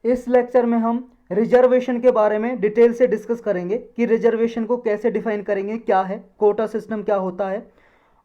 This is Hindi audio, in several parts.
इस लेक्चर में हम रिजर्वेशन के बारे में डिटेल से डिस्कस करेंगे कि रिजर्वेशन को कैसे डिफाइन करेंगे, क्या है कोटा सिस्टम, क्या होता है,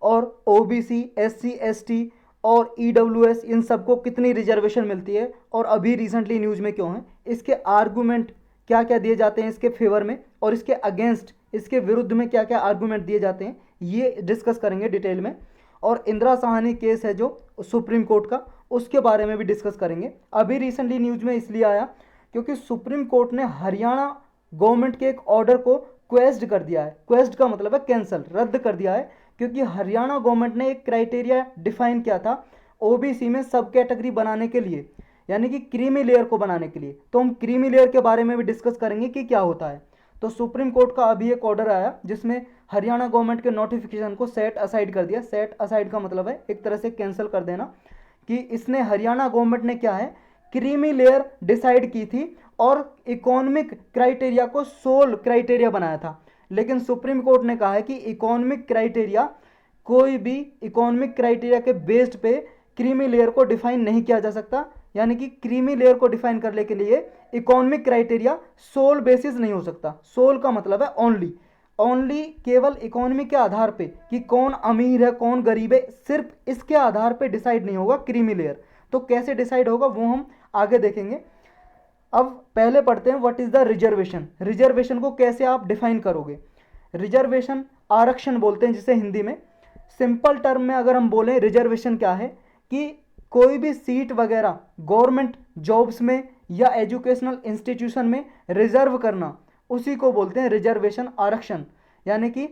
और ओबीसी, एससी, एसटी और ईडब्ल्यूएस इन सबको कितनी रिजर्वेशन मिलती है और अभी रिसेंटली न्यूज़ में क्यों है, इसके आर्गूमेंट क्या क्या दिए जाते हैं इसके फेवर में और इसके अगेंस्ट, इसके विरुद्ध में क्या क्या आर्गूमेंट दिए जाते हैं, ये डिस्कस करेंगे डिटेल में। और इंदिरा साहनी केस है जो सुप्रीम कोर्ट का, उसके बारे में भी डिस्कस करेंगे। अभी रिसेंटली न्यूज़ में इसलिए आया क्योंकि सुप्रीम कोर्ट ने हरियाणा गवर्नमेंट के एक ऑर्डर को क्वेश्ड कर दिया है। क्वेश्ड का मतलब है कैंसिल, रद्द कर दिया है, क्योंकि हरियाणा गवर्नमेंट ने एक क्राइटेरिया डिफाइन किया था ओबीसी में सब कैटेगरी बनाने के लिए, यानी कि क्रीमी लेयर को बनाने के लिए। तो हम क्रीमी लेयर के बारे में भी डिस्कस करेंगे कि क्या होता है। तो सुप्रीम कोर्ट का अभी एक ऑर्डर आया जिसमें हरियाणा गवर्नमेंट के नोटिफिकेशन को सेट असाइड कर दिया। सेट असाइड का मतलब है एक तरह से कैंसिल कर देना, कि इसने हरियाणा गवर्नमेंट ने क्या है क्रीमी लेयर डिसाइड की थी और इकोनॉमिक क्राइटेरिया को सोल क्राइटेरिया बनाया था। लेकिन सुप्रीम कोर्ट ने कहा है कि इकोनॉमिक क्राइटेरिया, कोई भी इकोनॉमिक क्राइटेरिया के बेस्ड पे क्रीमी लेयर को डिफाइन नहीं किया जा सकता, यानी कि क्रीमी लेयर को डिफाइन करने के लिए इकोनॉमिक क्राइटेरिया सोल बेसिस नहीं हो सकता। सोल का मतलब है ओनली, ओनली केवल इकोनॉमी के आधार पे कि कौन अमीर है कौन गरीब है, सिर्फ इसके आधार पे डिसाइड नहीं होगा क्रीमी लेयर। तो कैसे डिसाइड होगा वो हम आगे देखेंगे। अब पहले पढ़ते हैं what is the reservation. Reservation को कैसे आप डिफाइन करोगे। रिजर्वेशन आरक्षण बोलते हैं जिसे हिंदी में। सिंपल टर्म में अगर हम बोलें रिजर्वेशन क्या है, कि कोई भी सीट वगैरह गवर्नमेंट जॉब्स में या एजुकेशनल इंस्टीट्यूशन में रिजर्व करना, उसी को बोलते हैं रिजर्वेशन, आरक्षण। यानी कि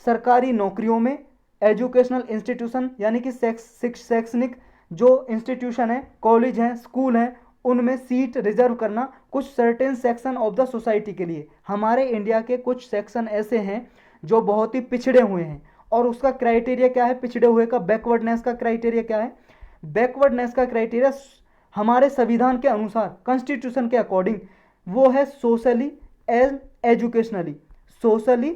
सरकारी नौकरियों में, एजुकेशनल इंस्टीट्यूशन यानी कि शैक्षणिक जो इंस्टीट्यूशन है, कॉलेज हैं, स्कूल हैं, उनमें सीट रिजर्व करना कुछ certain section of the society के लिए। हमारे इंडिया के कुछ सेक्शन ऐसे हैं जो बहुत ही पिछड़े हुए हैं, और उसका क्राइटेरिया क्या है, पिछड़े हुए का, बैकवर्डनेस का क्राइटेरिया क्या है। बैकवर्डनेस का क्राइटेरिया हमारे संविधान के अनुसार, कॉन्स्टिट्यूशन के अकॉर्डिंग, वो है socially and educationally, socially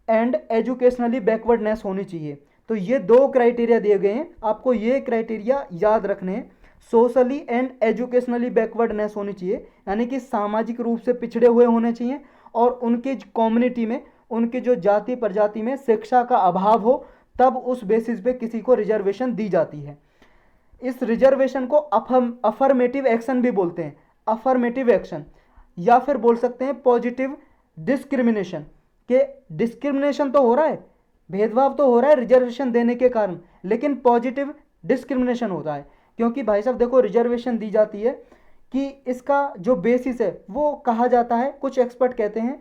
and educationally backwardness होनी चाहिए। तो ये दो क्राइटेरिया दिए गए हैं, आपको ये क्राइटेरिया याद रखने हैं। सोशली एंड एजुकेशनली बैकवर्डनेस होनी चाहिए, यानी कि सामाजिक रूप से पिछड़े हुए होने चाहिए, और उनके कम्युनिटी में, उनके जो जाति प्रजाति में शिक्षा का अभाव हो, तब उस बेसिस पे किसी को रिजर्वेशन दी जाती है। इस रिजर्वेशन को अफर्मेटिव एक्शन भी बोलते हैं, अफर्मेटिव एक्शन, या फिर बोल सकते हैं पॉजिटिव डिस्क्रिमिनेशन। के डिस्क्रिमिनेशन तो हो रहा है, भेदभाव तो हो रहा है रिजर्वेशन देने के कारण, लेकिन पॉजिटिव डिस्क्रिमिनेशन होता है। क्योंकि भाई साहब देखो, रिजर्वेशन दी जाती है कि इसका जो बेसिस है वो कहा जाता है, कुछ एक्सपर्ट कहते हैं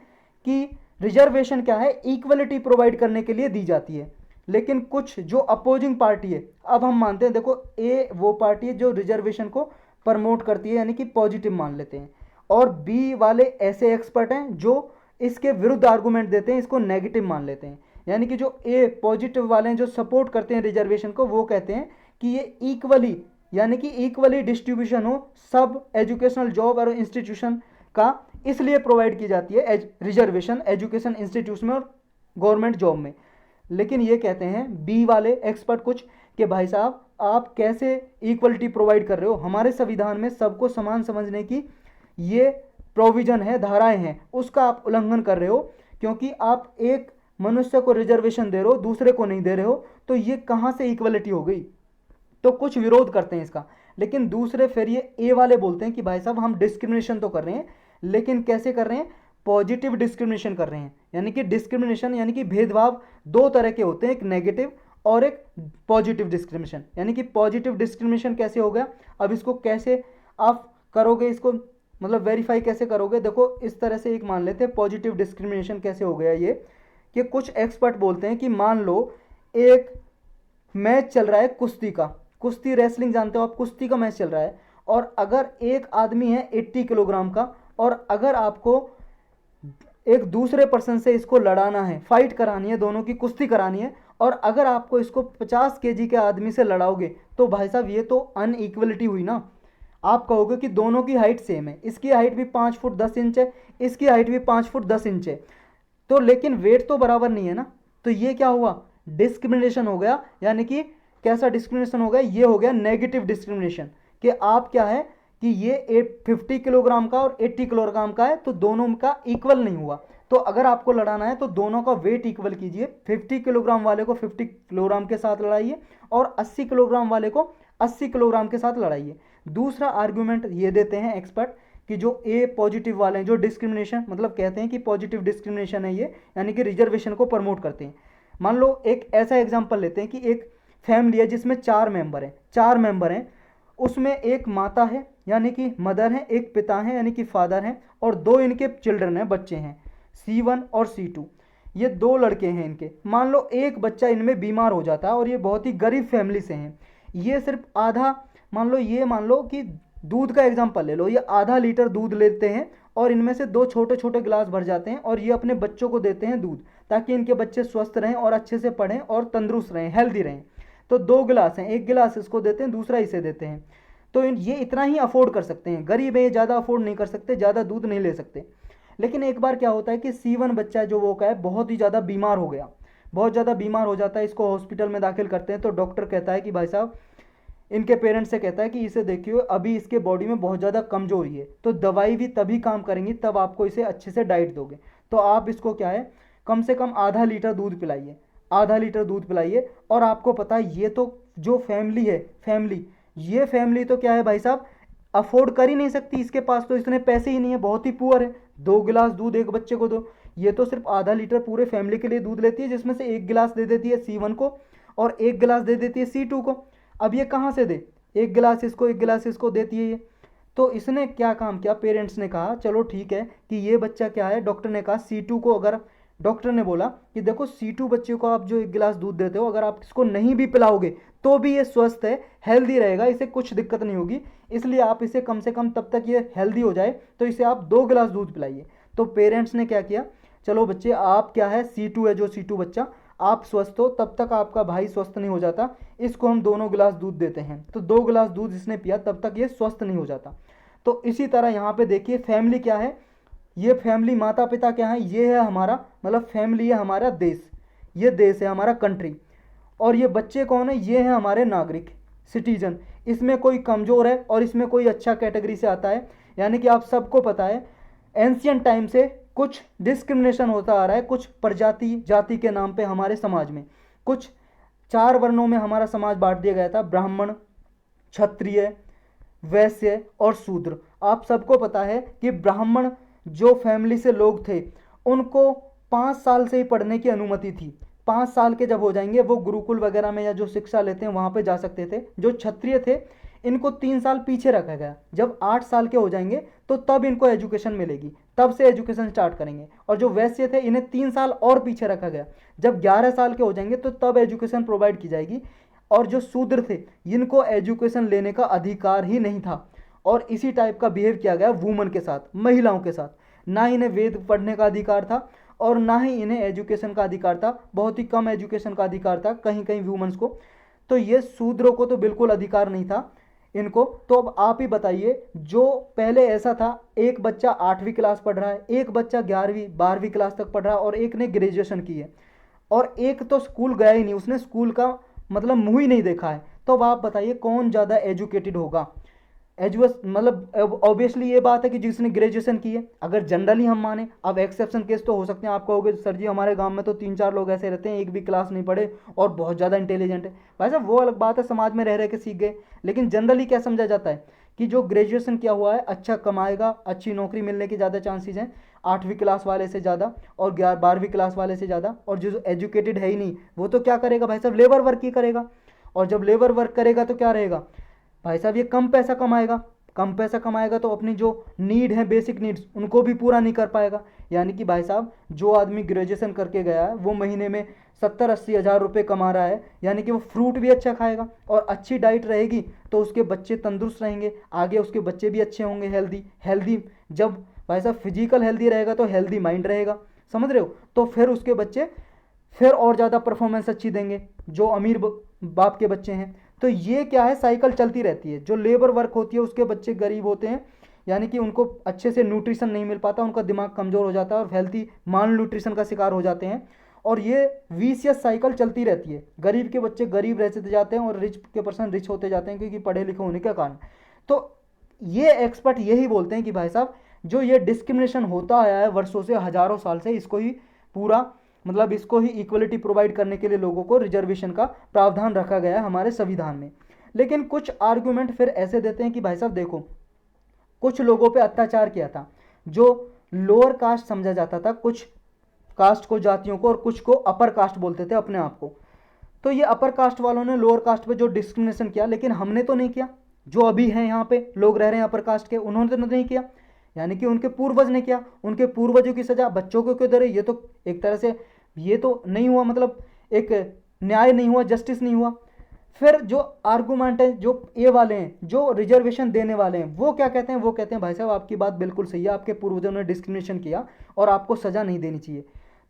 कि रिजर्वेशन क्या है, इक्वलिटी प्रोवाइड करने के लिए दी जाती है। लेकिन कुछ जो अपोजिंग पार्टी है, अब हम मानते हैं देखो ए वो पार्टी है जो रिजर्वेशन को प्रमोट करती है, यानी कि पॉजिटिव मान लेते हैं, और बी वाले ऐसे एक्सपर्ट हैं जो इसके विरुद्ध आर्गूमेंट देते हैं, इसको नेगेटिव मान लेते हैं। यानी कि जो ए पॉजिटिव वाले हैं जो सपोर्ट करते हैं रिजर्वेशन को, वो कहते हैं कि ये इक्वली, यानी कि इक्वली डिस्ट्रीब्यूशन हो सब एजुकेशनल जॉब और इंस्टीट्यूशन का, इसलिए प्रोवाइड की जाती है रिजर्वेशन एजुकेशन इंस्टीट्यूशन में और गवर्नमेंट जॉब में। लेकिन ये कहते हैं बी वाले एक्सपर्ट कुछ कि भाई साहब आप कैसे इक्वलिटी प्रोवाइड कर रहे हो, हमारे संविधान में सबको समान समझने की ये प्रोविजन है, धाराएं हैं, उसका आप उल्लंघन कर रहे हो, क्योंकि आप एक मनुष्य को रिजर्वेशन दे रहे हो दूसरे को नहीं दे रहे हो, तो ये कहाँ से इक्वलिटी हो गई। तो कुछ विरोध करते हैं इसका। लेकिन दूसरे फिर ये ए वाले बोलते हैं कि भाई साहब हम डिस्क्रिमिनेशन तो कर रहे हैं, लेकिन कैसे कर रहे हैं, पॉजिटिव डिस्क्रिमिनेशन कर रहे हैं। यानी कि डिस्क्रिमिनेशन यानी कि भेदभाव दो तरह के होते हैं, एक नेगेटिव और एक पॉजिटिव डिस्क्रिमिनेशन। यानी कि पॉजिटिव डिस्क्रिमिनेशन कैसे हो गया, अब इसको कैसे आप करोगे, इसको मतलब वेरीफाई कैसे करोगे। देखो इस तरह से एक मान लेते हैं पॉजिटिव डिस्क्रिमिनेशन कैसे हो गया ये, कि कुछ एक्सपर्ट बोलते हैं कि मान लो एक मैच चल रहा है कुश्ती का, कुश्ती रेसलिंग जानते हो आप, कुश्ती का मैच चल रहा है, और अगर एक आदमी है 80 किलोग्राम का, और अगर आपको एक दूसरे पर्सन से इसको लड़ाना है, फाइट करानी है, दोनों की कुश्ती करानी है, और अगर आपको इसको 50 केजी के आदमी से लड़ाओगे, तो भाई साहब ये तो अनइक्वलिटी हुई ना। आप कहोगे कि दोनों की हाइट सेम है, इसकी हाइट भी 5 फुट 10 इंच है, इसकी हाइट भी 5 फुट 10 इंच है, तो लेकिन वेट तो बराबर नहीं है ना। तो ये क्या हुआ, डिस्क्रिमिनेशन हो गया। यानी कि कैसा डिस्क्रिमिनेशन हो गया, ये हो गया नेगेटिव डिस्क्रिमिनेशन, कि आप क्या है कि ये 50 किलोग्राम का और 80 किलोग्राम का है, तो दोनों का इक्वल नहीं हुआ। तो अगर आपको लड़ाना है तो दोनों का वेट इक्वल कीजिए, 50 किलोग्राम वाले को 50 किलोग्राम के साथ लड़ाइए और 80 किलोग्राम वाले को 80 किलोग्राम के साथ लड़ाइए। दूसरा आर्गुमेंट ये देते हैं एक्सपर्ट कि जो ए पॉजिटिव वाले हैं, जो डिस्क्रिमिनेशन मतलब कहते हैं कि पॉजिटिव डिस्क्रिमिनेशन है ये, यानी कि रिजर्वेशन को प्रमोट करते हैं। मान लो एक ऐसा एग्जाम्पल लेते हैं कि एक फैमिली है जिसमें 4 मेंबर हैं, उसमें एक माता है यानी कि मदर है, एक पिता है यानी कि फादर हैं, और 2 इनके चिल्ड्रन हैं, बच्चे हैं, C1 और C2। ये 2 लड़के हैं इनके। मान लो एक बच्चा इनमें बीमार हो जाता है और ये बहुत ही गरीब फैमिली से हैं, ये सिर्फ आधा, मान लो कि दूध का एग्जाम्पल ले लो, ये आधा लीटर दूध लेते हैं और इनमें से 2 छोटे छोटे गिलास भर जाते हैं और ये अपने बच्चों को देते हैं दूध, ताकि इनके बच्चे स्वस्थ रहें और अच्छे से पढ़ें और तंदुरुस्त रहें, हेल्दी रहें। तो 2 गिलास हैं, एक गिलास इसको देते हैं, दूसरा इसे देते हैं। तो ये इतना ही अफोर्ड कर सकते हैं, गरीब है, ज़्यादा अफोर्ड नहीं कर सकते, ज़्यादा दूध नहीं ले सकते। लेकिन एक बार क्या होता है कि C1 बच्चा जो वो का है बहुत ही ज़्यादा बीमार हो गया, बहुत ज़्यादा बीमार हो जाता है, इसको हॉस्पिटल में दाखिल करते हैं। तो डॉक्टर कहता है कि भाई साहब, इनके पेरेंट्स से कहता है कि इसे देखिए अभी इसके बॉडी में बहुत ज़्यादा कमजोरी है, तो दवाई भी तभी काम करेंगी तब आपको इसे अच्छे से डाइट दोगे। तो आप इसको क्या है, कम से कम आधा लीटर दूध पिलाइए, आधा लीटर दूध पिलाइए। और आपको पता है ये तो जो फैमिली है, ये फैमिली तो क्या है भाई साहब, अफोर्ड कर ही नहीं सकती, इसके पास तो इतने पैसे ही नहीं है, बहुत ही पुअर है। 2 गिलास दूध एक बच्चे को दो, ये तो सिर्फ आधा लीटर पूरे फैमिली के लिए दूध लेती है, जिसमें से 1 गिलास दे देती है C1 को और 1 गिलास दे देती है C2 को। अब ये कहाँ से दे, 1 गिलास इसको 1 गिलास इसको देती है ये। तो इसने क्या काम किया, पेरेंट्स ने कहा चलो ठीक है कि ये बच्चा क्या है, डॉक्टर ने कहा C2 को, अगर डॉक्टर ने बोला कि देखो C2 बच्चे को आप जो 1 गिलास दूध देते हो, अगर आप इसको नहीं भी पिलाओगे तो भी ये स्वस्थ है, हेल्दी रहेगा, इसे कुछ दिक्कत नहीं होगी, इसलिए आप इसे कम से कम तब तक ये हेल्दी हो जाए तो इसे आप 2 गिलास दूध पिलाइए। तो पेरेंट्स ने क्या किया, चलो बच्चे आप क्या है, C2 है जो C2 बच्चा, आप स्वस्थ हो तब तक आपका भाई स्वस्थ नहीं हो जाता, इसको हम दोनों गिलास दूध देते हैं। तो 2 गिलास दूध इसने पिया तब तक ये स्वस्थ नहीं हो जाता। तो इसी तरह यहाँ पे देखिए फैमिली क्या है, ये फैमिली माता पिता क्या है, ये है हमारा मतलब फैमिली है हमारा देश, ये देश है हमारा कंट्री। और ये बच्चे कौन है, ये हैं हमारे नागरिक, सिटीजन। इसमें कोई कमज़ोर है और इसमें कोई अच्छा कैटेगरी से आता है, यानी कि आप सबको पता है एंशियंट टाइम से कुछ डिस्क्रिमिनेशन होता आ रहा है, कुछ प्रजाति जाति के नाम पे हमारे समाज में, कुछ 4 वर्णों में हमारा समाज बांट दिया गया था, ब्राह्मण, क्षत्रिय, वैश्य और शूद्र। आप सबको पता है कि ब्राह्मण जो फैमिली से लोग थे उनको 5 साल से ही पढ़ने की अनुमति थी, 5 साल के जब हो जाएंगे वो गुरुकुल वगैरह में या जो शिक्षा लेते हैं वहाँ पे जा सकते थे। जो क्षत्रिय थे इनको 3 साल पीछे रखा गया, जब 8 साल के हो जाएंगे तो तब इनको एजुकेशन मिलेगी, तब से एजुकेशन स्टार्ट करेंगे। और जो वैश्य थे इन्हें 3 साल और पीछे रखा गया, जब 11 साल के हो जाएंगे तो तब एजुकेशन प्रोवाइड की जाएगी। और जो शूद्र थे इनको एजुकेशन लेने का अधिकार ही नहीं था। और इसी टाइप का बिहेव किया गया वुमन के साथ, महिलाओं के साथ, ना इन्हें वेद पढ़ने का अधिकार था और ना ही इन्हें एजुकेशन का अधिकार था, बहुत ही कम एजुकेशन का अधिकार था कहीं कहीं वुमेन्स को। तो ये शूद्रों को तो बिल्कुल अधिकार नहीं था इनको। तो अब आप ही बताइए, जो पहले ऐसा था एक बच्चा 8वीं क्लास पढ़ रहा है, एक बच्चा 11वीं 12वीं क्लास तक पढ़ रहा है और एक ने ग्रेजुएशन की है, और एक तो स्कूल गया ही नहीं, उसने स्कूल का मतलब मुंह ही नहीं देखा है। तो अब आप बताइए कौन ज़्यादा एजुकेटेड होगा, मतलब ऑब्वियसली ये बात है कि जिसने ग्रेजुएशन की है। अगर जनरली हम माने, अब एक्सेप्शन केस तो हो सकते हैं, आप कहोगे सर जी हमारे गांव में तो 3-4 लोग ऐसे रहते हैं एक भी क्लास नहीं पढ़े और बहुत ज़्यादा इंटेलिजेंट है। भाई साहब वो अलग बात है, समाज में रह रह के सीख गए। लेकिन जनरली क्या समझा जाता है कि जो ग्रेजुएशन किया हुआ है अच्छा कमाएगा, अच्छी नौकरी मिलने के ज़्यादा चांसेस हैं 8वीं क्लास वाले से ज़्यादा और 12वीं क्लास वाले से ज़्यादा। और जो एजुकेटेड है ही नहीं वो तो क्या करेगा भाई साहब, लेबर वर्क ही करेगा। और जब लेबर वर्क करेगा तो क्या रहेगा भाई साहब, ये कम पैसा कमाएगा, कम पैसा कमाएगा तो अपनी जो नीड है, बेसिक नीड्स, उनको भी पूरा नहीं कर पाएगा। यानी कि भाई साहब जो आदमी ग्रेजुएशन करके गया है वो महीने में 70-80 हज़ार रुपये कमा रहा है, यानी कि वो फ्रूट भी अच्छा खाएगा और अच्छी डाइट रहेगी तो उसके बच्चे तंदुरुस्त रहेंगे, आगे उसके बच्चे भी अच्छे होंगे, हेल्दी। जब भाई साहब फिजिकल हेल्दी रहेगा तो हेल्दी माइंड रहेगा, समझ रहे हो। तो फिर उसके बच्चे फिर और ज़्यादा परफॉर्मेंस अच्छी देंगे, जो अमीर बाप के बच्चे हैं। तो ये क्या है, साइकिल चलती रहती है। जो लेबर वर्क होती है उसके बच्चे गरीब होते हैं, यानी कि उनको अच्छे से न्यूट्रिशन नहीं मिल पाता, उनका दिमाग कमज़ोर हो जाता है और हेल्थी माल न्यूट्रिशन का शिकार हो जाते हैं। और ये विशियस साइकिल चलती रहती है, गरीब के बच्चे गरीब रहते जाते हैं और रिच के पर्सन रिच होते जाते हैं क्योंकि पढ़े लिखे होने के कारण। तो ये एक्सपर्ट यही बोलते हैं कि भाई साहब जो ये डिस्क्रिमिनेशन होता आया है वर्षों से, हजारों साल से, इसको ही पूरा मतलब इसको ही इक्वलिटी प्रोवाइड करने के लिए लोगों को रिजर्वेशन का प्रावधान रखा गया है हमारे संविधान में। लेकिन कुछ आर्गुमेंट फिर ऐसे देते हैं कि भाई साहब देखो, कुछ लोगों पे अत्याचार किया था, जो लोअर कास्ट समझा जाता था, कुछ कास्ट को, जातियों को, और कुछ को अपर कास्ट बोलते थे अपने आप को। तो ये अपर कास्ट वालों ने लोअर कास्ट पे जो डिस्क्रिमिनेशन किया, लेकिन हमने तो नहीं किया। जो अभी हैं यहाँ पे लोग रह रहे हैं अपर कास्ट के, उन्होंने तो नहीं किया, यानी कि उनके पूर्वज ने किया। उनके पूर्वजों की सजा बच्चों को क्यों दे रहे? ये तो एक तरह से ये तो नहीं हुआ, मतलब एक न्याय नहीं हुआ, जस्टिस नहीं हुआ। फिर जो आर्गूमेंट है, जो ए वाले हैं, जो रिजर्वेशन देने वाले हैं, वो क्या कहते हैं? वो कहते हैं भाई साहब आपकी बात बिल्कुल सही है, आपके पूर्वजों ने डिस्क्रिमिनेशन किया और आपको सज़ा नहीं देनी चाहिए।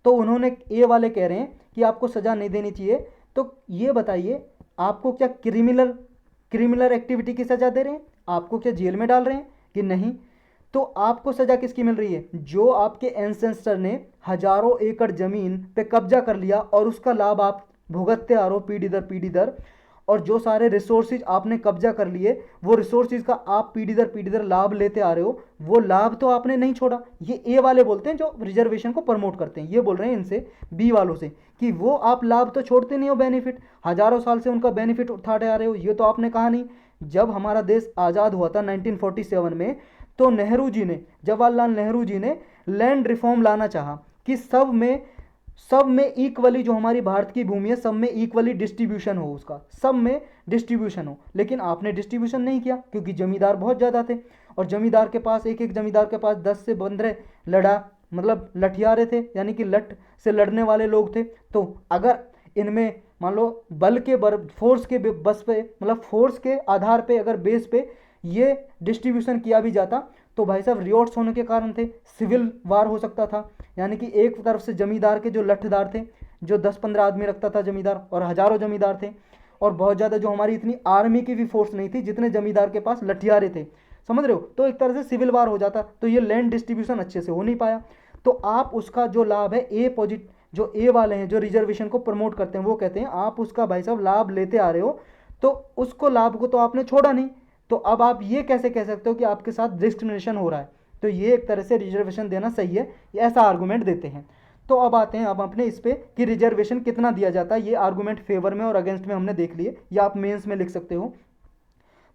तो उन्होंने, ए वाले कह रहे हैं कि आपको सज़ा नहीं देनी चाहिए। तो ये बताइए, आपको क्या क्रिमिनल एक्टिविटी की सज़ा दे रहे हैं? आपको क्या जेल में डाल रहे हैं कि नहीं? तो आपको सज़ा किसकी मिल रही है? जो आपके एंसेस्टर ने हजारों एकड़ ज़मीन पे कब्जा कर लिया और उसका लाभ आप भुगतते आ रहे हो पीढ़ी दर पीढ़ी दर, और जो सारे रिसोर्सेज आपने कब्जा कर लिए, वो रिसोर्सेज का आप पीढ़ी दर लाभ लेते आ रहे हो, वो लाभ तो आपने नहीं छोड़ा। ये ए वाले बोलते हैं, जो रिजर्वेशन को प्रमोट करते हैं, ये बोल रहे हैं इनसे, बी वालों से, कि वो आप लाभ तो छोड़ते नहीं हो, बेनिफिट हजारों साल से उनका बेनिफिट उठाते आ रहे हो, ये तो आपने कहा नहीं। जब हमारा देश आज़ाद हुआ था 1947 में, तो नेहरू जी ने, जवाहरलाल नेहरू जी ने लैंड रिफॉर्म लाना चाहा कि सब में इक्वली, जो हमारी भारत की भूमि है सब में इक्वली डिस्ट्रीब्यूशन हो, उसका सब में डिस्ट्रीब्यूशन हो। लेकिन आपने डिस्ट्रीब्यूशन नहीं किया, क्योंकि जमींदार बहुत ज़्यादा थे, और जमींदार के पास, एक एक जमींदार के पास 10 से 15 मतलब लठियारे थे, यानी कि लठ से लड़ने वाले लोग थे। तो अगर इनमें मान लो बल के फोर्स के बस पे, मतलब फोर्स के आधार पे, अगर बेस पे ये डिस्ट्रीब्यूशन किया भी जाता, तो भाई साहब रियोट्स होने के कारण थे, सिविल वार हो सकता था। यानी कि एक तरफ से जमींदार के जो लठदार थे, जो 10-15 आदमी रखता था जमींदार, और हजारों जमींदार थे, और बहुत ज़्यादा, जो हमारी इतनी आर्मी की भी फोर्स नहीं थी जितने जमींदार के पास लठियारे थे, समझ रहे हो? तो एक तरह से सिविल वार हो जाता, तो ये लैंड डिस्ट्रीब्यूशन अच्छे से हो नहीं पाया। तो आप उसका जो लाभ है, जो ए वाले हैं, जो रिजर्वेशन को प्रमोट करते हैं, वो कहते हैं आप उसका भाई साहब लाभ लेते आ रहे हो, तो उसको लाभ को तो आपने छोड़ा नहीं, तो अब आप ये कैसे कह सकते हो कि आपके साथ डिस्क्रिमिनेशन हो रहा है? तो ये एक तरह से रिजर्वेशन देना सही है, ये ऐसा आर्गूमेंट देते हैं। तो अब आते हैं अब अपने इस पे कि रिजर्वेशन कितना दिया जाता है। ये आर्गूमेंट फेवर में और अगेंस्ट में हमने देख लिए, या आप मेंस में लिख सकते हो।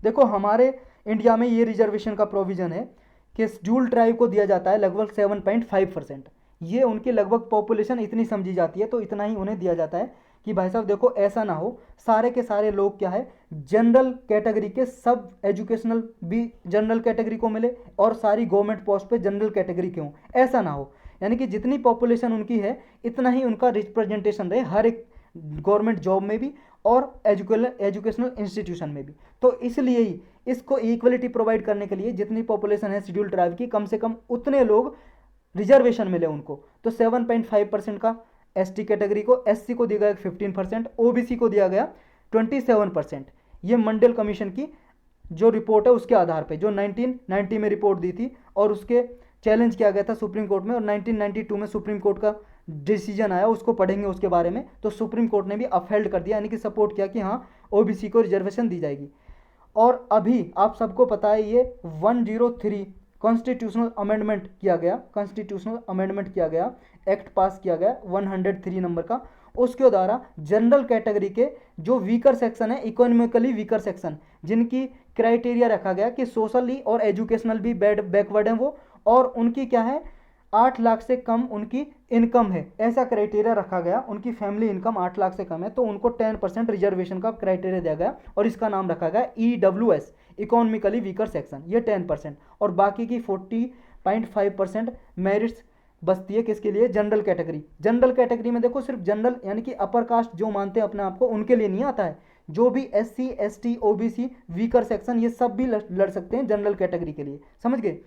देखो, हमारे इंडिया में ये रिजर्वेशन का प्रोविजन है कि शेड्यूल ट्राइब को दिया जाता है लगभग 7.5%। ये उनकी लगभग पॉपुलेशन इतनी समझी जाती है, तो इतना ही उन्हें दिया जाता है कि भाई साहब देखो, ऐसा ना हो सारे के सारे लोग क्या है, जनरल कैटेगरी के, सब एजुकेशनल भी जनरल कैटेगरी को मिले, और सारी गवर्नमेंट पोस्ट पे जनरल कैटेगरी के हों, ऐसा ना हो। यानी कि जितनी पॉपुलेशन उनकी है, इतना ही उनका रिप्रेजेंटेशन रहे हर एक गवर्नमेंट जॉब में भी और एजुकेशनल इंस्टीट्यूशन में भी। तो इसलिए ही इसको इक्वलिटी प्रोवाइड करने के लिए जितनी पॉपुलेशन है शेड्यूल ट्राइब की, कम से कम उतने लोग रिजर्वेशन मिले उनको। तो 7.5% का एसटी कैटेगरी को, एससी को दिया गया 15%, ओबीसी को दिया गया 27%। ये मंडल कमीशन की जो रिपोर्ट है उसके आधार पे, जो 1990 में रिपोर्ट दी थी, और उसके चैलेंज किया गया था सुप्रीम कोर्ट में, और 1992 में सुप्रीम कोर्ट का डिसीजन आया, उसको पढ़ेंगे उसके बारे में। तो सुप्रीम कोर्ट ने भी अपहेल्ड कर दिया, यानी कि सपोर्ट किया कि हाँ ओबीसी को रिजर्वेशन दी जाएगी। और अभी आप सबको पता है ये 103 कॉन्स्टिट्यूशनल अमेंडमेंट किया गया, एक्ट पास किया गया 103 नंबर का। उसके द्वारा जनरल कैटेगरी के जो वीकर सेक्शन है, इकोनॉमिकली वीकर सेक्शन, जिनकी क्राइटेरिया रखा गया कि सोशली और एजुकेशनल भी बैकवर्ड हैं वो, और उनकी क्या है, 8 लाख से कम उनकी इनकम है, ऐसा क्राइटेरिया रखा गया। उनकी फैमिली इनकम 8 लाख से कम है, तो उनको 10% रिजर्वेशन का क्राइटेरिया दिया गया, और इसका नाम रखा गया EWS, इकोनॉमिकली वीकर सेक्शन, ये 10%। और बाकी की 40.5% मेरिट्स बचती है किसके लिए? General category. जनरल कैटेगरी में देखो, सिर्फ जनरल यानी कि अपर कास्ट जो मानते हैं अपने आप को, उनके लिए नहीं आता है। जो भी SC ST OBC weaker section, ये सब भी लड़ सकते हैं जनरल कैटेगरी के लिए, समझ गए?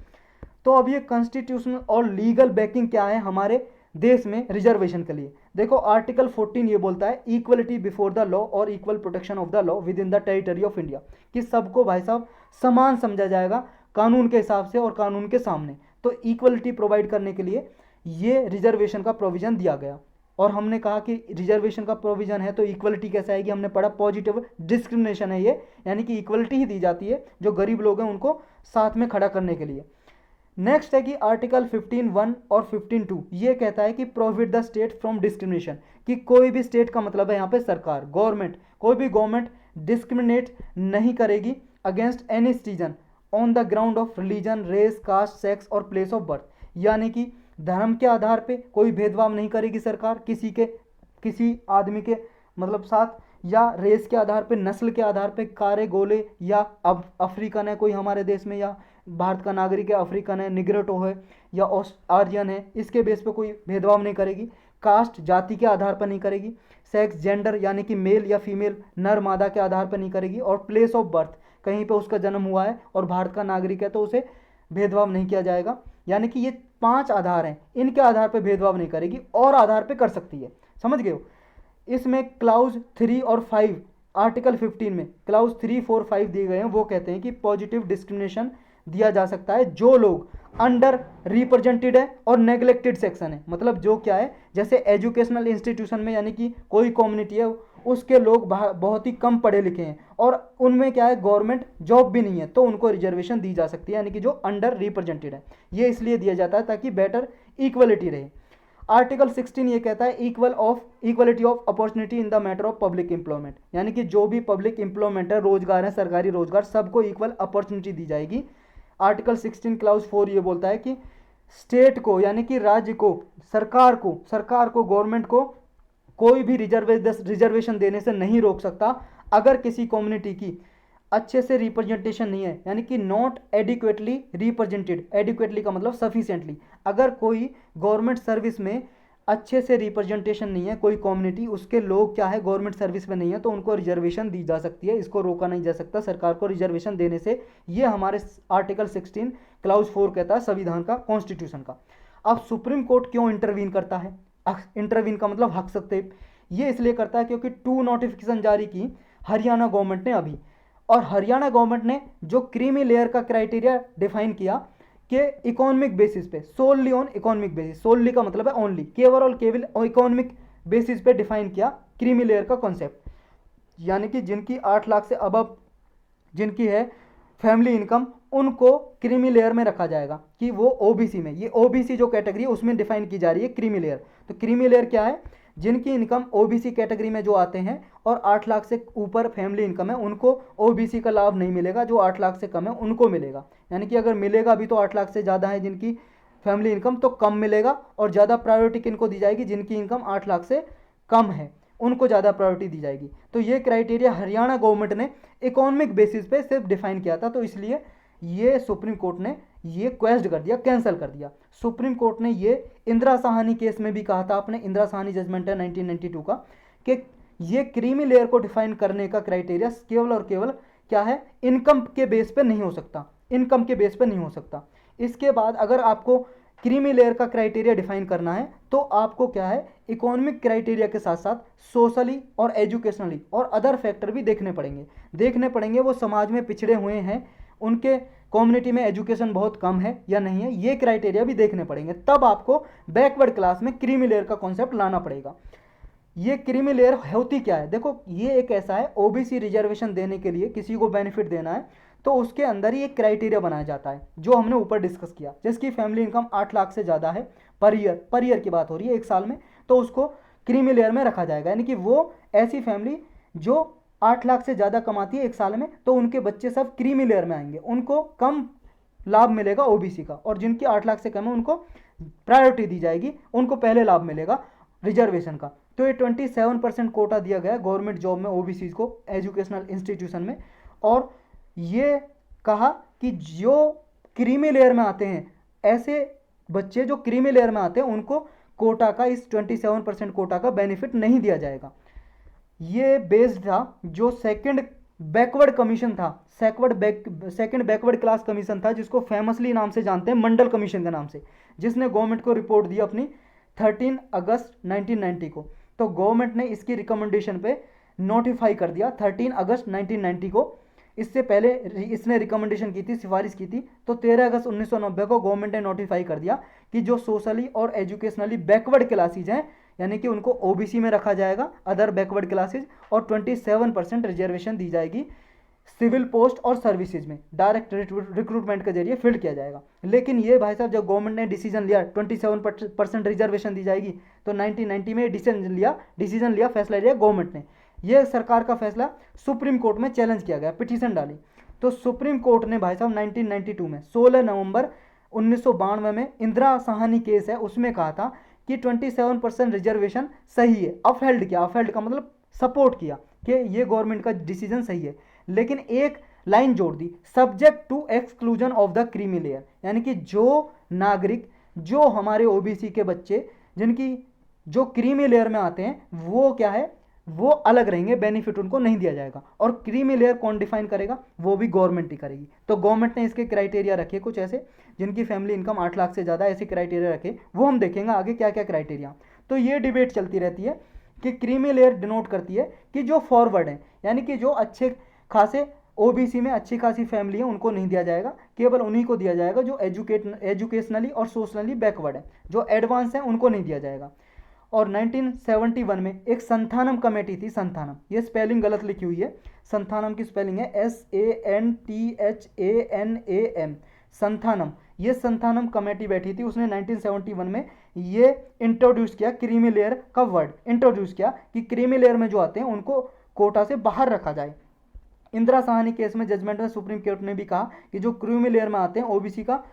तो अब ये कॉन्स्टिट्यूशनल और लीगल बैकिंग क्या है हमारे देश में रिजर्वेशन के लिए? देखो, आर्टिकल 14 ये बोलता है इक्वलिटी बिफोर द लॉ और equal protection of the law with in the territory of India, कि सबको भाई साहब समान समझा जाएगा कानून के हिसाब से और कानून के सामने। तो इक्वलिटी प्रोवाइड करने के लिए ये रिजर्वेशन का प्रोविजन दिया गया। और हमने कहा कि रिजर्वेशन का प्रोविजन है तो इक्वलिटी कैसे आएगी, हमने पढ़ा पॉजिटिव डिस्क्रिमिनेशन है ये, यानी कि इक्वलिटी ही दी जाती है जो गरीब लोग हैं उनको साथ में खड़ा करने के लिए। नेक्स्ट है कि आर्टिकल 15(1) और 15(2) ये कहता है कि prohibit the state from discrimination, कि कोई भी स्टेट का मतलब है यहाँ पे सरकार, गवर्नमेंट, कोई भी गवर्नमेंट डिस्क्रिमिनेट नहीं करेगी against any citizen on the ground of religion, race, caste, sex और प्लेस ऑफ बर्थ, यानी कि धर्म के आधार पे कोई भेदभाव नहीं करेगी सरकार किसी आदमी के मतलब साथ, या रेस के आधार पे, नस्ल के आधार पे, कारे गोले या अब अफ्रीकन है कोई हमारे देश में या भारत का नागरिक है, अफ्रीकन है, निग्रेटो है या आर्यन है, इसके बेस पे कोई भेदभाव नहीं करेगी। कास्ट जाति के आधार पर नहीं करेगी। सेक्स जेंडर यानी कि मेल या फीमेल नर मादा के आधार पर नहीं करेगी। और प्लेस ऑफ बर्थ कहीं पे उसका जन्म हुआ है और भारत का नागरिक है तो उसे भेदभाव नहीं किया जाएगा। यानी कि ये 5 आधार हैं, इनके आधार पर भेदभाव नहीं करेगी और आधार पर कर सकती है। समझ गए हो? इसमें क्लाउज 3 और 5 आर्टिकल 15 में क्लाउज 3, 4, 5 दिए गए हैं। वो कहते हैं कि पॉजिटिव डिस्क्रिमिनेशन दिया जा सकता है जो लोग अंडर रिप्रेजेंटेड है और नेग्लेक्टेड सेक्शन है। मतलब जो क्या है, जैसे एजुकेशनल इंस्टीट्यूशन में यानी कि कोई कम्युनिटी है उसके लोग बहुत ही कम पढ़े लिखे हैं और उनमें क्या है गवर्नमेंट जॉब भी नहीं है तो उनको रिजर्वेशन दी जा सकती है, यानी कि जो अंडर रिप्रेजेंटेड है। ये इसलिए दिया जाता है ताकि बेटर इक्वलिटी रहे। आर्टिकल 16 ये कहता है equality of opportunity in the matter of public employment, यानी कि जो भी पब्लिक एम्प्लॉयमेंट है, रोजगार है, सरकारी रोजगार, सबको इक्वल अपॉर्चुनिटी दी जाएगी। आर्टिकल 16 क्लाउज 4 ये बोलता है कि स्टेट को यानी कि राज्य को, सरकार को गवर्नमेंट को कोई भी रिजर्वेशन देने से नहीं रोक सकता अगर किसी कम्युनिटी की अच्छे से रिप्रेजेंटेशन नहीं है, यानी कि नॉट एडिक्वेटली रिप्रेजेंटेड। एडिक्वेटली का मतलब सफिशिएंटली। अगर कोई गवर्नमेंट सर्विस में अच्छे से रिप्रेजेंटेशन नहीं है, कोई कम्युनिटी, उसके लोग क्या है गवर्नमेंट सर्विस में नहीं है, तो उनको रिजर्वेशन दी जा सकती है। इसको रोका नहीं जा सकता सरकार को रिजर्वेशन देने से। ये हमारे आर्टिकल 16 क्लाउज 4 कहता है संविधान का, कॉन्स्टिट्यूशन का। अब सुप्रीम कोर्ट क्यों इंटरवीन करता है? इंटरवीन का मतलब हस्तक्षेप। ये इसलिए करता है क्योंकि 2 नोटिफिकेशन जारी की हरियाणा गवर्नमेंट ने अभी, और हरियाणा गवर्नमेंट ने जो क्रीमी लेयर का क्राइटेरिया डिफाइन किया कि इकोनॉमिक बेसिस पे, solely on economic basis, solely का मतलब है ओनली, केवल और केवल इकोनॉमिक बेसिस पे डिफाइन किया क्रीमी लेयर का कॉन्सेप्ट, यानी कि जिनकी 8 लाख से अबव जिनकी है फैमिली इनकम, उनको क्रीमी लेयर में रखा जाएगा कि वो ओबीसी में, ये ओबीसी जो कैटेगरी है उसमें डिफाइन की जा रही है क्रीमी लेयर। तो क्रीमी लेयर क्या है? जिनकी इनकम ओबीसी कैटेगरी में जो आते हैं और 8 लाख से ऊपर फैमिली इनकम है उनको ओबीसी का लाभ नहीं मिलेगा, जो 8 लाख से कम है उनको मिलेगा। यानी कि अगर मिलेगा भी तो 8 लाख से ज़्यादा है जिनकी फैमिली इनकम तो कम मिलेगा, और ज़्यादा प्रायोरिटी किनको दी जाएगी? जिनकी इनकम 8 लाख से कम है उनको ज़्यादा प्रायोरिटी दी जाएगी। तो ये क्राइटेरिया हरियाणा गवर्नमेंट ने इकोनॉमिक बेसिस पे सिर्फ डिफाइन किया था, तो इसलिए ये सुप्रीम कोर्ट ने ये क्वेश्चन कर दिया, कैंसिल कर दिया। सुप्रीम कोर्ट ने ये इंदिरा साहनी केस में भी कहा था, आपने इंदिरा साहनी जजमेंट है 1992 का, कि ये क्रीमी लेयर को डिफाइन करने का क्राइटेरिया केवल और केवल क्या है, इनकम के बेस पे नहीं हो सकता, इनकम के बेस पे नहीं हो सकता। इसके बाद अगर आपको क्रीमी लेयर का क्राइटेरिया डिफाइन करना है तो आपको क्या है, इकोनॉमिक क्राइटेरिया के साथ साथ सोशली और एजुकेशनली और अदर फैक्टर भी देखने पड़ेंगे। वो समाज में पिछड़े हुए हैं, उनके कम्युनिटी में एजुकेशन बहुत कम है या नहीं है, ये क्राइटेरिया भी देखने पड़ेंगे। तब आपको बैकवर्ड क्लास में क्रीमी लेयर का कॉन्सेप्ट लाना पड़ेगा। ये क्रीमी लेयर होती क्या है? देखो ये एक ऐसा है, ओबीसी रिजर्वेशन देने के लिए किसी को बेनिफिट देना है तो उसके अंदर ही एक क्राइटेरिया बनाया जाता है जो हमने ऊपर डिस्कस किया, जिसकी फैमिली इनकम 8 लाख से ज़्यादा है पर ईयर की बात हो रही है, 1 साल में, तो उसको क्रीमी लेयर में रखा जाएगा। यानी कि वो ऐसी फैमिली जो 8 लाख से ज़्यादा कमाती है 1 साल में, तो उनके बच्चे सब क्रीमी लेयर में आएंगे, उनको कम लाभ मिलेगा ओबीसी का, और जिनकी 8 लाख से कम है उनको प्रायोरिटी दी जाएगी, उनको पहले लाभ मिलेगा रिजर्वेशन का। तो ये 27% कोटा दिया गया गवर्नमेंट जॉब में ओबीसी को, एजुकेशनल इंस्टीट्यूशन में। और ये कहा कि जो क्रीमी लेयर में आते हैं, ऐसे बच्चे जो क्रीमी लेयर में आते हैं उनको कोटा का, इस 27% कोटा का बेनिफिट नहीं दिया जाएगा। ये बेस्ड था जो सेकंड बैकवर्ड कमीशन था, सेकंड बैकवर्ड क्लास कमीशन था, जिसको फेमसली नाम से जानते हैं, मंडल कमीशन के नाम से, जिसने गवर्नमेंट को रिपोर्ट दी अपनी 13 अगस्त 1990 को। तो गवर्नमेंट ने इसकी रिकमेंडेशन पे नोटिफाई कर दिया 13 अगस्त 1990 को। इससे पहले इसने रिकमेंडेशन की थी, सिफारिश की थी, तो 13 अगस्त 1990 को गवर्नमेंट ने नोटिफाई कर दिया कि जो सोशली और एजुकेशनली बैकवर्ड क्लासेज हैं यानी कि उनको ओबीसी में रखा जाएगा, अदर बैकवर्ड क्लासेज, और 27% रिजर्वेशन दी जाएगी सिविल पोस्ट और सर्विसेज में, डायरेक्ट रिक्रूटमेंट के जरिए फिल किया जाएगा। लेकिन ये भाई साहब जब गवर्नमेंट ने डिसीजन लिया 27% रिजर्वेशन दी जाएगी, तो 1990 में डिसीजन लिया, फैसला लिया गवर्नमेंट ने। ये सरकार का फैसला सुप्रीम कोर्ट में चैलेंज किया गया, पिटीशन डाली। तो सुप्रीम कोर्ट ने भाई साहब 1992 में 16 नवंबर 1992 में इंदिरा साहनी केस है उसमें कहा था कि 27% रिजर्वेशन सही है, अपहेल्ड किया, अपहेल्ड का मतलब सपोर्ट किया कि ये गवर्नमेंट का डिसीजन सही है, लेकिन एक लाइन जोड़ दी, subject to exclusion of the creamy layer, यानी कि जो नागरिक, जो हमारे ओबीसी के बच्चे जिनकी जो क्रीमी लेयर में आते हैं वो क्या है, वो अलग रहेंगे, बेनिफिट उनको नहीं दिया जाएगा। और क्रीमी लेयर कौन डिफाइन करेगा, वो भी गवर्नमेंट ही करेगी। तो गवर्नमेंट ने इसके क्राइटेरिया रखे कुछ ऐसे, जिनकी फैमिली इनकम 8 लाख से ज़्यादा, ऐसे क्राइटेरिया रखे, वो हम देखेंगे आगे क्या क्या क्राइटेरिया। तो ये डिबेट चलती रहती है कि क्रीमी लेयर डिनोट करती है कि जो फॉरवर्ड है, यानी कि जो अच्छे खासे ओबीसी में अच्छी खासी फैमिली है उनको नहीं दिया जाएगा, केवल उन्हीं को दिया जाएगा जो एजुकेशनली और सोशनली बैकवर्ड है, जो एडवांस है उनको नहीं दिया जाएगा। और 1971 में एक संथानम कमेटी थी, संथानम, ये स्पेलिंग गलत लिखी हुई है, संथानम की स्पेलिंग है SANTHANAM, संथानम। ये संथानम कमेटी बैठी थी, उसने 1971 में ये इंट्रोड्यूस किया, क्रीमी लेयर का वर्ड इंट्रोड्यूस किया कि क्रीमी लेयर में जो आते हैं उनको कोटा से बाहर रखा जाए। इंदिरा साहनी केस में जजमेंट में सुप्रीम कोर्ट ने भी कहा कि जो क्रीमी लेयर में आते हैं ओबीसी का,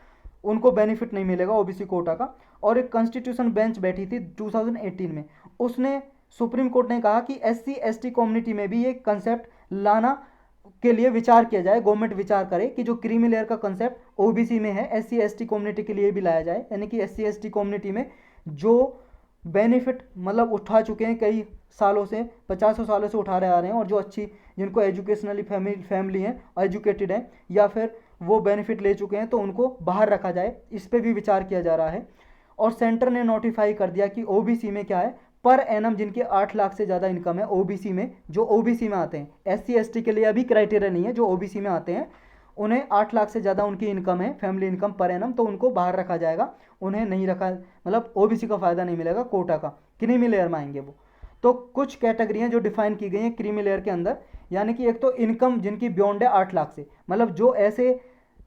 उनको बेनिफिट नहीं मिलेगा ओबीसी कोटा का। और एक कॉन्स्टिट्यूशन बेंच बैठी थी 2018 में, उसने सुप्रीम कोर्ट ने कहा कि SC ST कम्युनिटी में भी ये कंसेप्ट लाना के लिए विचार किया जाए, गवर्नमेंट विचार करे कि जो क्रीमी लेयर का कंसेप्ट ओबीसी में है SC ST कम्युनिटी के लिए भी लाया जाए, यानी कि SC ST कम्युनिटी में जो बेनिफिट मतलब उठा चुके हैं कई सालों से, 50 सालों से उठा रहे आ रहे हैं, और जो अच्छी जिनको एजुकेशनली फैमिली हैं, एजुकेटेड हैं, या फिर वो बेनिफिट ले चुके हैं, तो उनको बाहर रखा जाए, इस पर भी विचार किया जा रहा है। और सेंटर ने नोटिफाई कर दिया कि ओबीसी में क्या है, पर एनम जिनके 8 लाख से ज़्यादा इनकम है ओबीसी में, जो ओबीसी में आते हैं, SC ST के लिए अभी क्राइटेरिया नहीं है, जो ओबीसी में आते हैं उन्हें 8 लाख से ज़्यादा उनकी इनकम है, फैमिली इनकम पर एनम, तो उनको बाहर रखा जाएगा, उन्हें नहीं रखा, मतलब ओबीसी का फ़ायदा नहीं मिलेगा कोटा का, क्रीमी लेयर में आएंगे वो। तो कुछ कैटेगरियाँ जो डिफाइन की गई हैं क्रीमी लेयर के अंदर, यानी कि एक तो इनकम जिनकी बियॉन्ड है 8 लाख से, मतलब जो ऐसे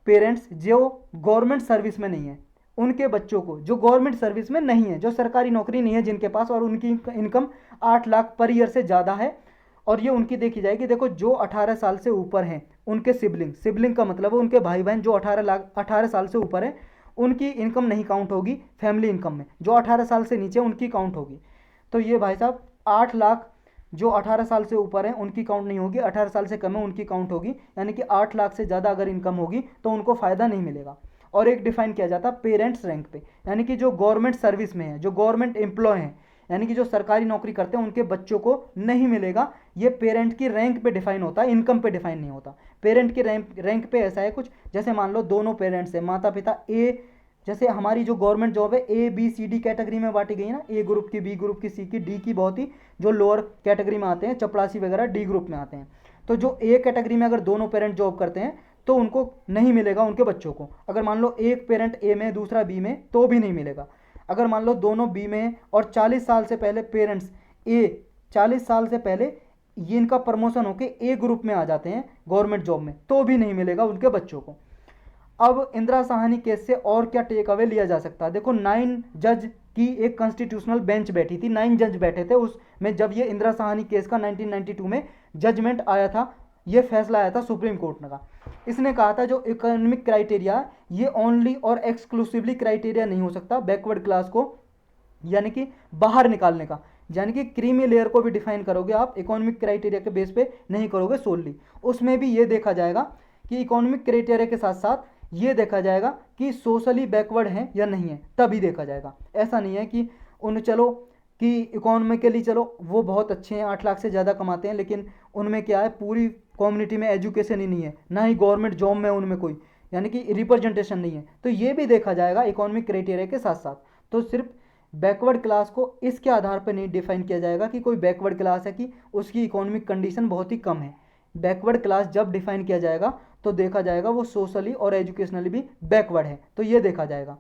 पेरेंट्स जो गवर्नमेंट सर्विस में नहीं है, उनके बच्चों को जो गवर्नमेंट सर्विस में नहीं है, जो सरकारी नौकरी नहीं है जिनके पास, और उनकी इनकम 8 लाख पर ईयर से ज़्यादा है, और ये उनकी देखी जाएगी। देखो जो 18 साल से ऊपर हैं उनके सिबलिंग का मतलब है उनके भाई बहन जो 18 साल से ऊपर हैं, उनकी इनकम नहीं काउंट होगी फैमिली इनकम में, जो 18 साल से नीचे उनकी काउंट होगी। तो ये भाई साहब 8 लाख जो 18 साल से ऊपर हैं उनकी काउंट नहीं होगी, 18 साल से कम है उनकी काउंट होगी, यानी कि 8 लाख से ज़्यादा अगर इनकम होगी तो उनको फ़ायदा नहीं मिलेगा। और एक डिफाइन किया जाता है पेरेंट्स रैंक पे, यानी कि जो गवर्नमेंट सर्विस में है, जो गवर्नमेंट एम्प्लॉय हैं, यानी कि जो सरकारी नौकरी करते हैं, उनके बच्चों को नहीं मिलेगा। ये पेरेंट की रैंक पे डिफाइन होता है, इनकम पे डिफाइन नहीं होता। पेरेंट की रैंक पे ऐसा है कुछ, जैसे मान लो दोनों पेरेंट्स हैं, माता पिता ए, जैसे हमारी जो गवर्नमेंट जॉब है ABCD कैटेगरी में बांटी गई है ना, A ग्रुप की, B ग्रुप की, C की, D की, बहुत ही जो लोअर कैटेगरी में आते हैं, चपड़ासी वगैरह D ग्रुप में आते हैं। तो जो A कैटेगरी में अगर दोनों पेरेंट जॉब करते हैं तो उनको नहीं मिलेगा उनके बच्चों को। अगर मान लो एक पेरेंट A में दूसरा B में, तो भी नहीं मिलेगा। अगर मान लो दोनों B में और 40 साल से पहले पेरेंट्स A 40 साल से पहले ये इनका प्रमोशन होकर A ग्रुप में आ जाते हैं गवर्नमेंट जॉब में, तो भी नहीं मिलेगा उनके बच्चों को। अब इंदिरा साहनी केस से और क्या टेक अवे लिया जा सकता है, देखो 9 जज की एक कॉन्स्टिट्यूशनल बेंच बैठी थी, 9 जज बैठे थे उसमें, जब ये इंदिरा साहनी केस का 1992 में जजमेंट आया था, ये फैसला आया था सुप्रीम कोर्ट ने का। इसने कहा था जो इकोनॉमिक क्राइटेरिया ये ओनली और एक्सक्लूसिवली क्राइटेरिया नहीं हो सकता बैकवर्ड क्लास को यानी कि बाहर निकालने का, यानी कि क्रीमी लेयर को भी डिफाइन करोगे आप, इकोनॉमिक क्राइटेरिया के बेस पे नहीं करोगे सोलली। उसमें भी ये देखा जाएगा कि इकोनॉमिक क्राइटेरिया के साथ साथ ये देखा जाएगा कि सोशली बैकवर्ड हैं या नहीं है, तभी देखा जाएगा। ऐसा नहीं है कि उन चलो कि इकोनॉमिकली चलो वो बहुत अच्छे हैं, 8 लाख से ज़्यादा कमाते हैं, लेकिन उनमें क्या है, पूरी कम्युनिटी में एजुकेशन ही नहीं है, ना ही गवर्नमेंट जॉब में उनमें कोई, यानी कि रिप्रेजेंटेशन नहीं है। तो ये भी देखा जाएगा इकोनॉमिक क्राइटेरिया के साथ साथ। तो सिर्फ बैकवर्ड क्लास को इसके आधार पर नहीं डिफाइन किया जाएगा कि कोई बैकवर्ड क्लास है कि उसकी इकोनॉमिक कंडीशन बहुत ही कम है। बैकवर्ड क्लास जब डिफाइन किया जाएगा तो देखा जाएगा वो सोशली और एजुकेशनली भी बैकवर्ड है, तो ये देखा जाएगा।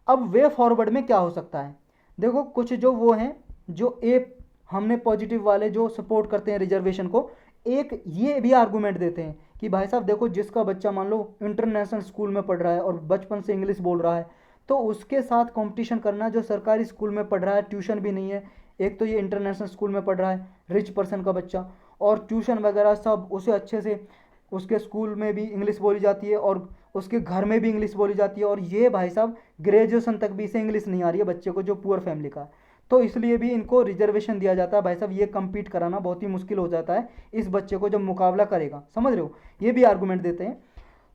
अब वे फॉरवर्ड में क्या हो सकता है, देखो कुछ जो वो हैं जो ए हमने पॉजिटिव वाले जो सपोर्ट करते हैं रिजर्वेशन को, एक ये भी आर्गूमेंट देते हैं कि भाई साहब देखो, जिसका बच्चा मान लो इंटरनेशनल स्कूल में पढ़ रहा है और बचपन से इंग्लिश बोल रहा है, तो उसके साथ कंपटीशन करना जो सरकारी स्कूल में पढ़ रहा है, ट्यूशन भी नहीं है, एक तो ये इंटरनेशनल स्कूल में पढ़ रहा है रिच पर्सन का बच्चा, और ट्यूशन वगैरह सब उसे अच्छे से, उसके स्कूल में भी इंग्लिश बोली जाती है और उसके घर में भी इंग्लिश बोली जाती है, और ये भाई साहब ग्रेजुएशन तक भी इसे इंग्लिश नहीं आ रही है बच्चे को, जो पुअर फैमिली का है। तो इसलिए भी इनको रिजर्वेशन दिया जाता है भाई साहब, ये compete कराना बहुत ही मुश्किल हो जाता है इस बच्चे को जब मुकाबला करेगा, समझ रहे हो, ये भी आर्गूमेंट देते हैं।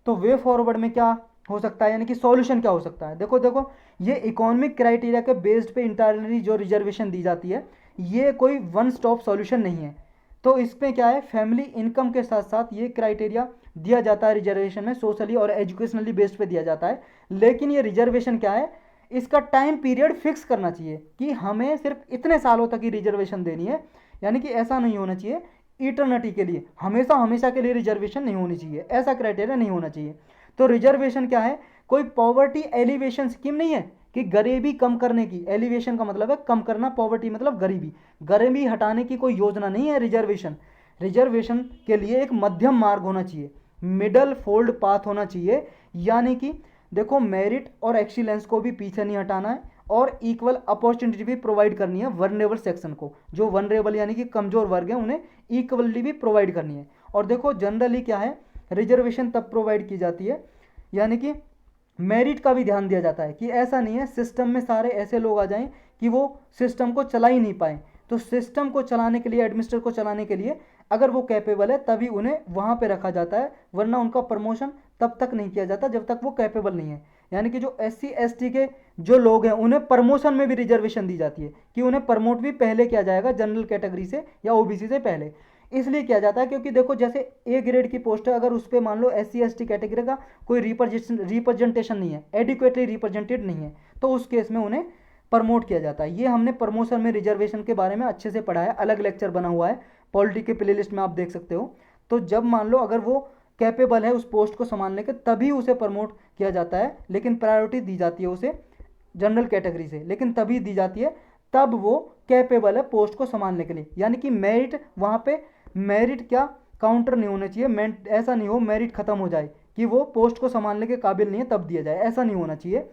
तो वे फॉरवर्ड में क्या हो सकता है, यानी कि सॉल्यूशन क्या हो सकता है, देखो देखो, ये इकोनॉमिक क्राइटेरिया के बेस्ड पे इंटायरली जो रिजर्वेशन दी जाती है, ये कोई वन स्टॉप सॉल्यूशन नहीं है। तो इसमें क्या है, फैमिली इनकम के साथ साथ ये क्राइटेरिया दिया जाता है रिजर्वेशन में, सोशली और एजुकेशनली बेस्ड पे दिया जाता है। लेकिन ये रिजर्वेशन क्या है, इसका टाइम पीरियड फिक्स करना चाहिए कि हमें सिर्फ इतने सालों तक ही रिजर्वेशन देनी है, यानी कि ऐसा नहीं होना चाहिए इटर्निटी के लिए, हमेशा हमेशा के लिए रिजर्वेशन नहीं होनी चाहिए, ऐसा क्राइटेरिया नहीं होना चाहिए। तो रिजर्वेशन क्या है, कोई पॉवर्टी एलिवेशन स्कीम नहीं है कि गरीबी कम करने की, एलिवेशन का मतलब है कम करना, पॉवर्टी मतलब गरीबी, गरीबी हटाने की कोई योजना नहीं है रिजर्वेशन। रिजर्वेशन के लिए एक मध्यम मार्ग होना चाहिए, मिडल फोल्ड पाथ होना चाहिए, यानी कि देखो मेरिट और एक्सीलेंस को भी पीछे नहीं हटाना है, और इक्वल अपॉर्चुनिटी भी प्रोवाइड करनी है वनरेबल सेक्शन को, जो वनरेबल यानी कि कमजोर वर्ग है उन्हें इक्वलिटी भी प्रोवाइड करनी है। और देखो जनरली क्या है, रिजर्वेशन तब प्रोवाइड की जाती है, यानी कि मेरिट का भी ध्यान दिया जाता है, कि ऐसा नहीं है सिस्टम में सारे ऐसे लोग आ जाएं कि वो सिस्टम को चला ही नहीं पाए। तो सिस्टम को चलाने के लिए, एडमिनिस्ट्रेटर को चलाने के लिए अगर वो कैपेबल है तभी उन्हें वहाँ पे रखा जाता है, वरना उनका प्रमोशन तब तक नहीं किया जाता जब तक वो कैपेबल नहीं है। यानी कि जो SC ST के जो लोग हैं उन्हें प्रमोशन में भी रिजर्वेशन दी जाती है, कि उन्हें प्रमोट भी पहले किया जाएगा जनरल कैटेगरी से या OBC से पहले। इसलिए किया जाता है क्योंकि देखो जैसे A ग्रेड की पोस्ट है, अगर उस पर मान लो SC ST कैटेगरी का कोई रिप्रेजेंटेशन नहीं है, एडिक्वेटली रिप्रेजेंटेड नहीं है, तो उस केस में उन्हें प्रमोट किया जाता है। ये हमने प्रमोशन में रिजर्वेशन के बारे में अच्छे से पढ़ा है, अलग लेक्चर बना हुआ है पॉलिटी के प्लेलिस्ट में, आप देख सकते हो। तो जब मान लो अगर वो कैपेबल है उस पोस्ट को संभालने के, तभी उसे प्रमोट किया जाता है, लेकिन प्रायोरिटी दी जाती है उसे जनरल कैटेगरी से, लेकिन तभी दी जाती है तब वो कैपेबल है पोस्ट को संभालने के लिए। यानी कि मेरिट वहाँ पे, मेरिट क्या काउंटर नहीं होना चाहिए, ऐसा नहीं हो मेरिट खत्म हो जाए कि वो पोस्ट को संभालने के काबिल नहीं है तब दिया जाए, ऐसा नहीं होना चाहिए।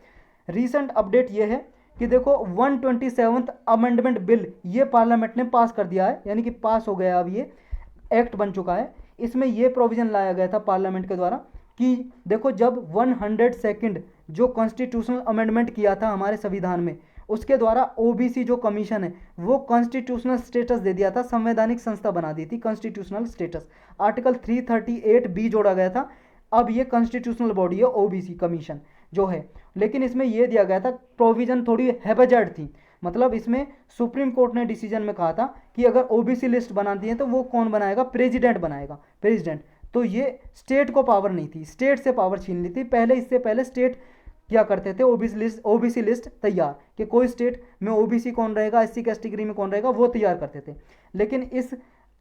रिसेंट अपडेट ये है कि देखो 127th अमेंडमेंट बिल ये पार्लियामेंट ने पास कर दिया है, यानी कि पास हो गया, अब ये एक्ट बन चुका है। इसमें ये प्रोविजन लाया गया था पार्लियामेंट के द्वारा कि देखो जब 102nd जो कॉन्स्टिट्यूशनल अमेंडमेंट किया था हमारे संविधान में, उसके द्वारा OBC जो कमीशन है वो कॉन्स्टिट्यूशनल स्टेटस दे दिया था, संवैधानिक संस्था बना दी थी कॉन्स्टिट्यूशनल स्टेटस, आर्टिकल 338B जोड़ा गया था। अब ये कॉन्स्टिट्यूशनल बॉडी है OBC कमीशन जो है, लेकिन इसमें यह दिया गया था प्रोविजन थोड़ी हैबेजार्ड थी, मतलब इसमें सुप्रीम कोर्ट ने डिसीजन में कहा था कि अगर OBC लिस्ट बनाती है तो वो कौन बनाएगा, प्रेसिडेंट बनाएगा, प्रेसिडेंट। तो ये स्टेट को पावर नहीं थी, स्टेट से पावर छीन ली थी पहले। इससे पहले स्टेट क्या करते थे, OBC लिस्ट तैयार कि कोई स्टेट में OBC कौन रहेगा, SC कैटेगरी में कौन रहेगा, वो तैयार करते थे। लेकिन इस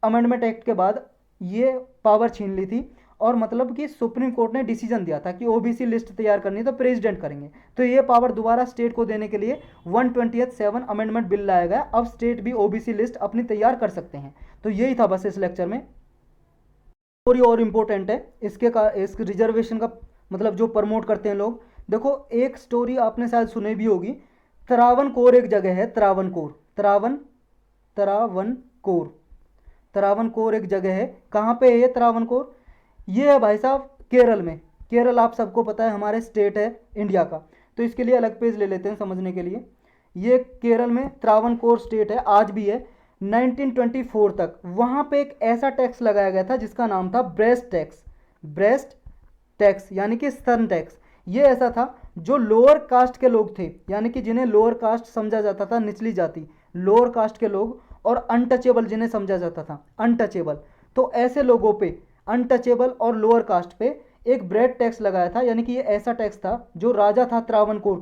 अमेंडमेंट एक्ट के बाद ये पावर छीन ली थी, और मतलब कि सुप्रीम कोर्ट ने डिसीजन दिया था कि OBC लिस्ट तैयार करनी है तो प्रेसिडेंट करेंगे। तो ये पावर दोबारा स्टेट को देने के लिए 127 अमेंडमेंट बिल लाया गया, अब स्टेट भी OBC लिस्ट अपनी तैयार कर सकते हैं। तो यही था बस इस लेक्चर में। और इम्पोर्टेंट है इसके का, इस रिजर्वेशन का मतलब जो प्रमोट करते हैं लोग। देखो एक स्टोरी आपने शायद सुनी भी होगी, त्रावणकोर एक जगह है, त्रावणकोर, त्रावणकोर एक जगह है। कहाँ पे है ये त्रावणकोर, ये है भाई साहब केरल में। केरल आप सबको पता है हमारे स्टेट है इंडिया का, तो इसके लिए अलग पेज ले लेते हैं समझने के लिए। ये केरल में त्रावणकोर स्टेट है, आज भी है। 1924 तक वहाँ पे एक ऐसा टैक्स लगाया गया था जिसका नाम था ब्रेस्ट टैक्स, ब्रेस्ट टैक्स यानी कि स्तन टैक्स। ये ऐसा था जो लोअर कास्ट के लोग थे, यानी कि जिन्हें लोअर कास्ट समझा जाता था, निचली जाति, लोअर कास्ट के लोग, और अनटचेबल जिन्हें समझा जाता था अनटचेबल, तो ऐसे लोगों पे, अनटचेबल और लोअर कास्ट पे एक ब्रेड टैक्स लगाया था। यानी कि ये ऐसा टैक्स था, जो राजा था त्रावणकोर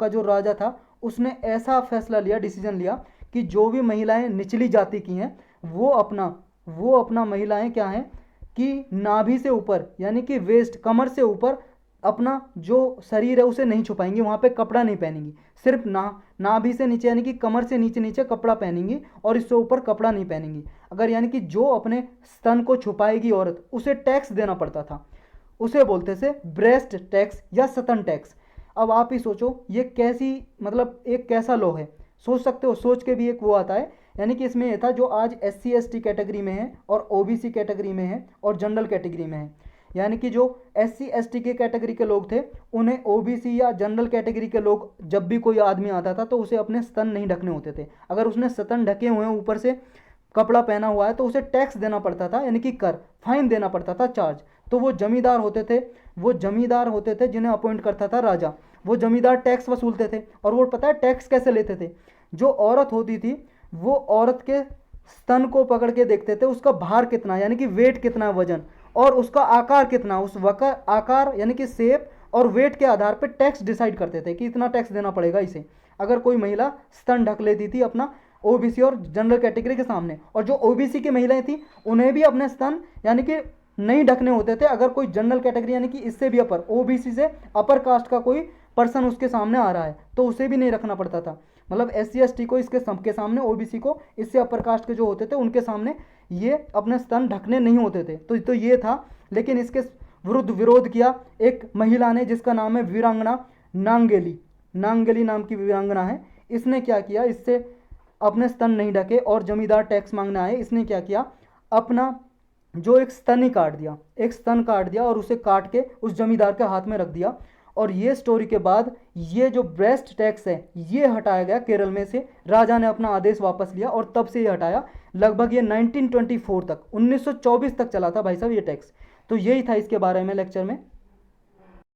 का जो राजा था उसने ऐसा फैसला लिया, डिसीजन लिया कि जो भी महिलाएं निचली जाति की हैं वो अपना महिलाएं क्या हैं कि नाभि से ऊपर यानी कि वेस्ट, कमर से ऊपर अपना जो शरीर है उसे नहीं छुपाएंगी, वहाँ पे कपड़ा नहीं पहनेंगी, सिर्फ नाभि से नीचे यानी कि कमर से नीचे नीचे कपड़ा पहनेंगी और इससे ऊपर कपड़ा नहीं पहनेंगी। अगर यानी कि जो अपने स्तन को छुपाएगी औरत, उसे टैक्स देना पड़ता था, उसे बोलते थे ब्रेस्ट टैक्स या स्तन टैक्स। अब आप ही सोचो ये कैसी, मतलब एक कैसा लॉ है, सोच सकते हो, सोच के भी एक वो आता है। यानी कि इसमें ये था जो आज SC ST कैटेगरी में है और OBC कैटेगरी में है और जनरल कैटेगरी में है, यानी कि जो SC ST के कैटेगरी के लोग थे उन्हें OBC या जनरल कैटेगरी के लोग, जब भी कोई आदमी आता था तो उसे अपने स्तन नहीं ढकने होते थे। अगर उसने स्तन ढके हुए हैं, ऊपर से कपड़ा पहना हुआ है, तो उसे टैक्स देना पड़ता था, यानी कि कर, फाइन देना पड़ता था, चार्ज। तो वो जमींदार होते थे जिन्हें अपॉइंट करता था राजा। वो जमींदार टैक्स वसूलते थे और वो पता है टैक्स कैसे लेते थे, जो औरत होती थी वो औरत के स्तन को पकड़ के देखते थे, उसका भार कितना, यानी कि वेट कितना, वजन, और उसका आकार कितना, उस वका आकार यानी कि शेप और वेट के आधार पर टैक्स डिसाइड करते थे कि इतना टैक्स देना पड़ेगा इसे। अगर कोई महिला स्तन ढक लेती थी अपना OBC और जनरल कैटेगरी के सामने, और जो OBC की महिलाएं थी उन्हें भी अपने स्तन यानी कि नहीं ढकने होते थे। अगर कोई जनरल कैटेगरी यानी कि इससे भी अपर, OBC से अपर कास्ट का कोई पर्सन उसके सामने आ रहा है तो उसे भी नहीं रखना पड़ता था। मतलब SC ST को इसके सबके सामने, OBC को इससे अपर कास्ट के जो होते थे उनके सामने ये अपने स्तन ढकने नहीं होते थे। तो ये था। लेकिन इसके विरुद्ध विरोध किया एक महिला ने जिसका नाम है वीरांगना नांगेली। नांगेली नाम की वीरांगना है। इसने क्या किया, इससे अपने स्तन नहीं ढके और जमींदार टैक्स मांगने आए, इसने क्या किया, अपना जो एक स्तन ही काट दिया, एक स्तन काट दिया और उसे काट के उस जमींदार के हाथ में रख दिया। और ये स्टोरी के बाद ये जो ब्रेस्ट टैक्स है ये हटाया गया केरल में से। राजा ने अपना आदेश वापस लिया और तब से ये हटाया। लगभग ये 1924 तक, 1924 तक चला था भाई साहब ये टैक्स। तो यही था इसके बारे में लेक्चर में।